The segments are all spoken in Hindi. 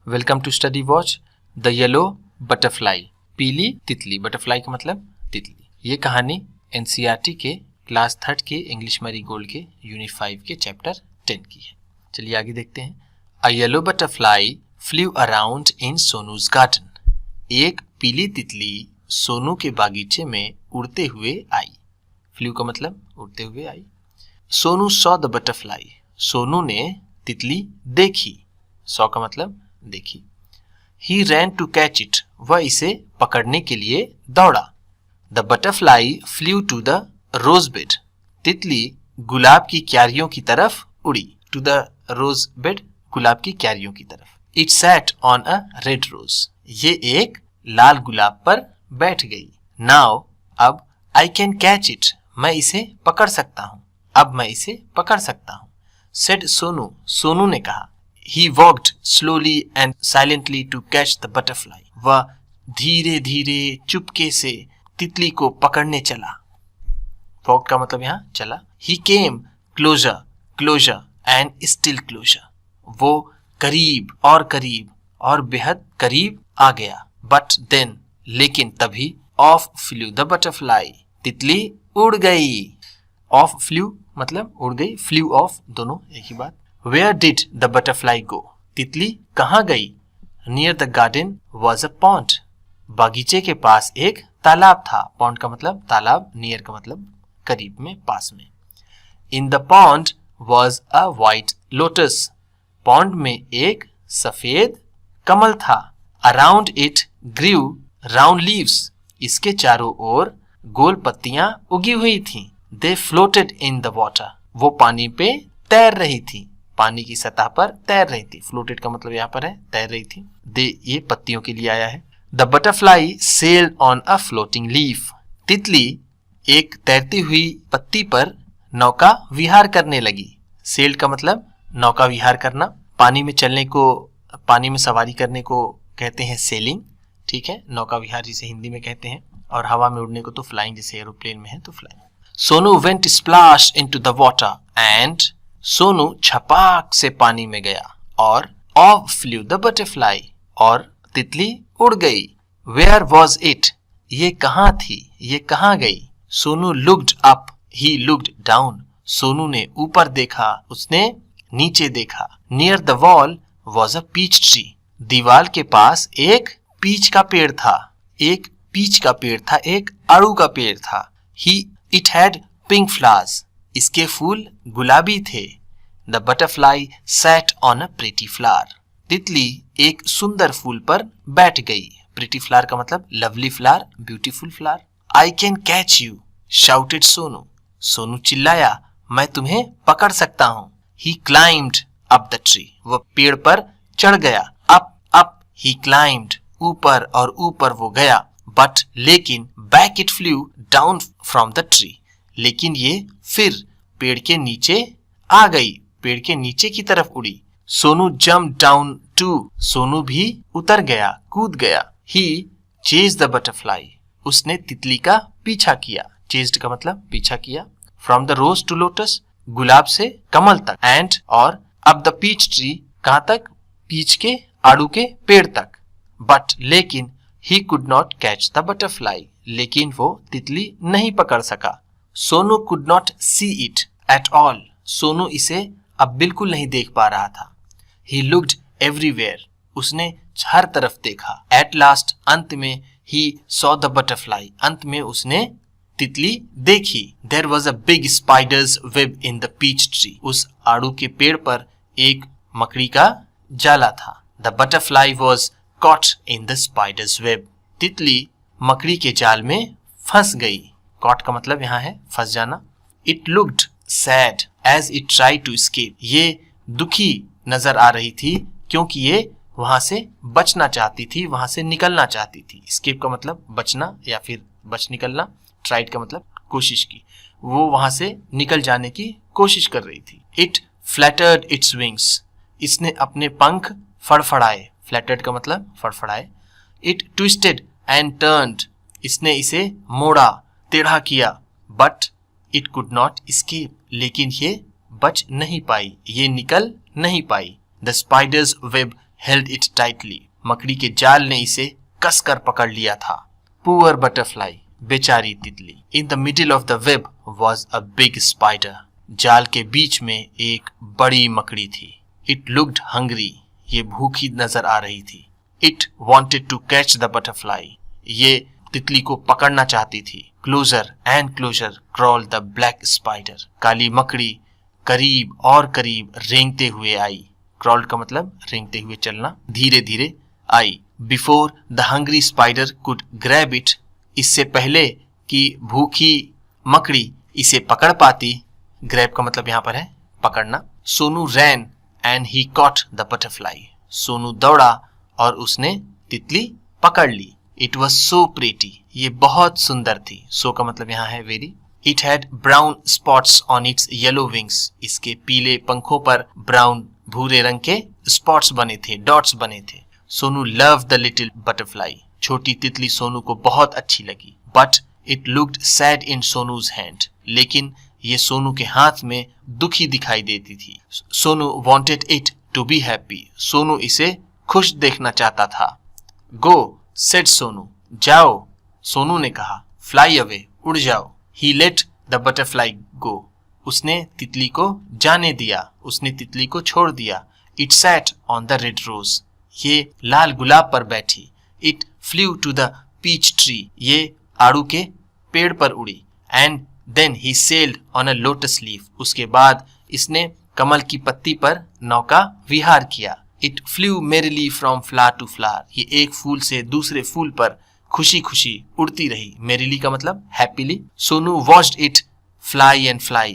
Welcome to study watch. The yellow butterfly, पीली तितली। बटरफ्लाई का मतलब तितली। ये कहानी एनसीईआरटी के क्लास 3 के इंग्लिश मैरी गोल्ड के यूनिट 5 के चैप्टर 10 की है। चलिए आगे देखते हैं। A yellow butterfly flew around in Sonu's garden. एक पीली तितली सोनू के बागीचे में उड़ते हुए आई। फ्लू का मतलब उड़ते हुए आई। Sonu saw the butterfly, Sonu ने तितली देखी। सॉ का मतलब देखी। He ran to catch it, वह इसे पकड़ने के लिए दौड़ा। The butterfly flew to the rose bed, तितली गुलाब की क्यारियों की तरफ उड़ी। टू द रोज बेड, गुलाब की क्यारियों की तरफ। It sat on a red rose, ये एक लाल गुलाब पर बैठ गई। नाउ, अब आई कैन कैच इट, मैं इसे पकड़ सकता हूँ। अब मैं इसे पकड़ सकता हूँ। सेड सोनू, सोनू ने कहा। He walked slowly and silently to catch the butterfly. वह धीरे धीरे चुपके से तितली को पकड़ने चला। Walked का मतलब यहाँ चला। He came closer, closer and still closer. वो करीब और बेहद करीब आ गया। But then, लेकिन तभी off flew the butterfly. तितली उड़ गई। Off flew मतलब उड़ गई, flew off दोनों एक ही बात। Where did the butterfly go? तितली कहाँ गई? Near the garden was a pond. बागीचे के पास एक तालाब था। Pond का मतलब तालाब, near का मतलब करीब में, पास में। In the pond was a white lotus. Pond में एक सफेद कमल था। Around it grew round leaves. इसके चारों ओर गोल पत्तियां उगी हुई थीं। They floated in the water. वो पानी पे तैर रही थी, पानी की सतह पर तैर रही थी। फ्लोटेड का मतलब यहाँ पर है तैर रही थी। दे ये पत्तियों के लिए आया है। The butterfly sailed on a floating leaf, तितली एक तैरती हुई पत्ती पर नौका विहार करने लगी। सेल्ड का मतलब नौका विहार करना। पानी में चलने को, पानी में सवारी करने को कहते हैं सेलिंग, ठीक है। नौका विहार जिसे हिंदी में कहते हैं, और हवा में उड़ने को तो फ्लाइंग, जैसे एरोप्लेन में है तो flying. Sonu went splash into the water and, Sonu छपाक से पानी में गया और ऑफ फ्लू द बटरफ्लाई, और तितली उड़ गई। वेयर वॉज इट, ये कहाँ थी, ये कहाँ गई। Sonu looked up, he looked down, Sonu ने ऊपर देखा, उसने नीचे देखा। Near the wall was a peach tree, दीवार के पास एक पीच का पेड़ था। एक पीच का पेड़ था, एक आड़ू का पेड़ था। इट हैड पिंक फ्लावर्स, इसके फूल गुलाबी थे। The butterfly set on a pretty flower, तितली एक सुंदर फूल पर बैठ गई। प्रिटी फ्लावर का मतलब lovely flower, beautiful flower. I can catch you, shouted Sonu, Sonu चिल्लाया, मैं तुम्हें पकड़ सकता हूँ। ही क्लाइम्ड अप द ट्री, वह पेड़ पर चढ़ गया। अप ही क्लाइम्ड, ऊपर और ऊपर वो गया। बट लेकिन back it flew down from the tree, लेकिन ये फिर पेड़ के नीचे आ गई, पेड़ के नीचे की तरफ उड़ी। Sonu jump down too, Sonu भी उतर गया, कूद गया। ही चेज्ड द बटरफ्लाई, उसने तितली का पीछा किया। चेज्ड का मतलब पीछा किया। From the rose to lotus, गुलाब से कमल तक। एंड और अप द पीच ट्री, कहाँ तक, पीच के आड़ू के पेड़ तक। बट लेकिन he could not catch the butterfly, लेकिन वो तितली नहीं पकड़ सका। Sonu could not see it at all, Sonu इसे अब बिल्कुल नहीं देख पा रहा था। ही लुक्ड एवरीवेयर, उसने हर तरफ देखा। एट लास्ट, अंत में, ही सॉ द बटरफ्लाई, अंत में उसने तितली देखी। There was a big spider's web in the peach tree, उस आड़ू के पेड़ पर एक मकड़ी का जाला था। The butterfly was caught in the spider's web, तितली मकड़ी के जाल में फंस गई। कॉट का मतलब यहाँ है फंस जाना। It looked sad as it try to escape, ये दुखी नजर आ रही थी क्योंकि ये वहां से बचना चाहती थी, वहां से निकलना चाहती थी। एस्केप का मतलब बचना या फिर बच निकलना। ट्राइड का मतलब कोशिश की, वो वहां से निकल जाने की कोशिश कर रही थी। इट फ्लैटर्ड इट्स विंग्स, इसने अपने पंख फड़फड़ाए। फ्लैटर्ड का मतलब फड़फड़ाए। इट ट्विस्टेड एंड टर्न्ड, इसने इसे मोड़ा, टेढ़ा किया। But it could not escape, लेकिन ये बच नहीं पाई, ये निकल नहीं पाई। The spider's web held it tightly. मकड़ी के जाल ने इसे कसकर पकड़ लिया था. Poor butterfly, बेचारी तितली. In the middle of the web was a big spider. जाल के बीच में एक बड़ी मकड़ी थी. It looked hungry. ये भूखी नजर आ रही थी. It wanted to catch the butterfly. ये तितली को पकड़ना चाहती थी. Closer and closer crawled the black spider. काली मकड़ी करीब और करीब रेंगते हुए आई. Crawled का मतलब रेंगते हुए चलना. धीरे धीरे आई. Before the hungry spider could grab it. इससे पहले कि भूखी मकड़ी इसे पकड़ पाती. Grab का मतलब यहाँ पर है पकड़ना. Sonu ran and he caught the butterfly. Sonu दौड़ा और उसने तितली पकड़ ली. It was so pretty. ये बहुत सुंदर थी. So का मतलब यहाँ है very. It had brown spots on its yellow wings. इसके पीले पंखों पर brown भूरे रंग के spots बने थे, dots बने थे. Sonu loved the little butterfly. छोटी तितली सोनू को बहुत अच्छी लगी. But it looked sad in सोनू's hand. लेकिन ये सोनू के हाथ में दुखी दिखाई देती थी. Sonu wanted it to be happy. Sonu इसे खुश देखना चाहता था. Go, said Sonu. जाओ, सोनू ने कहा. Fly away, उड़ जाओ. He let the butterfly go. उसने तितली को जाने दिया. उसने तितली को छोड़ दिया. It sat on the red rose. ये लाल गुलाब पर बैठी. It flew to the peach tree. ये आड़ू के पेड़ पर उड़ी. And then he sailed on a lotus leaf. उसके बाद इसने कमल की पत्ती पर नौका विहार किया. It flew merrily from flower to flower. ये एक फूल से दूसरे फूल पर खुशी खुशी उड़ती रही. Merrily का मतलब happily. Sonu watched it fly and fly.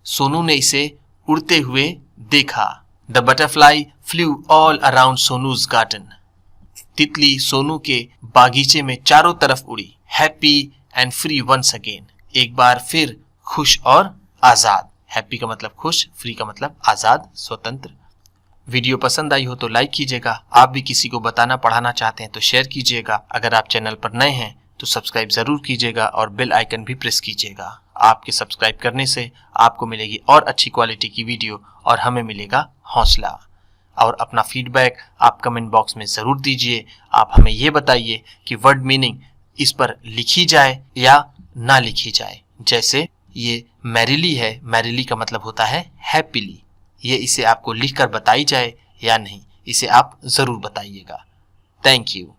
Sonu ने इसे उड़ते हुए देखा. The butterfly flew all around सोनू's garden. तितली सोनू के बागीचे में चारों तरफ उड़ी. Happy and free once again. एक बार फिर खुश और आजाद. हैप्पी का मतलब खुश, फ्री का मतलब आजाद, स्वतंत्र. वीडियो पसंद आई हो तो लाइक कीजिएगा. आप भी किसी को बताना पढ़ाना चाहते हैं तो शेयर कीजिएगा. अगर आप चैनल पर नए हैं तो सब्सक्राइब जरूर कीजिएगा और बेल आइकन भी प्रेस कीजिएगा. आपके सब्सक्राइब करने से आपको मिलेगी और अच्छी क्वालिटी की वीडियो और हमें मिलेगा हौसला. और अपना फीडबैक आप कमेंट बॉक्स में ज़रूर दीजिए. आप हमें ये बताइए कि वर्ड मीनिंग इस पर लिखी जाए या ना लिखी जाए. जैसे ये मैरिली है, मैरिली का मतलब होता है हैप्पीली. ये इसे आपको लिखकर बताई जाए या नहीं, इसे आप ज़रूर बताइएगा. Thank you.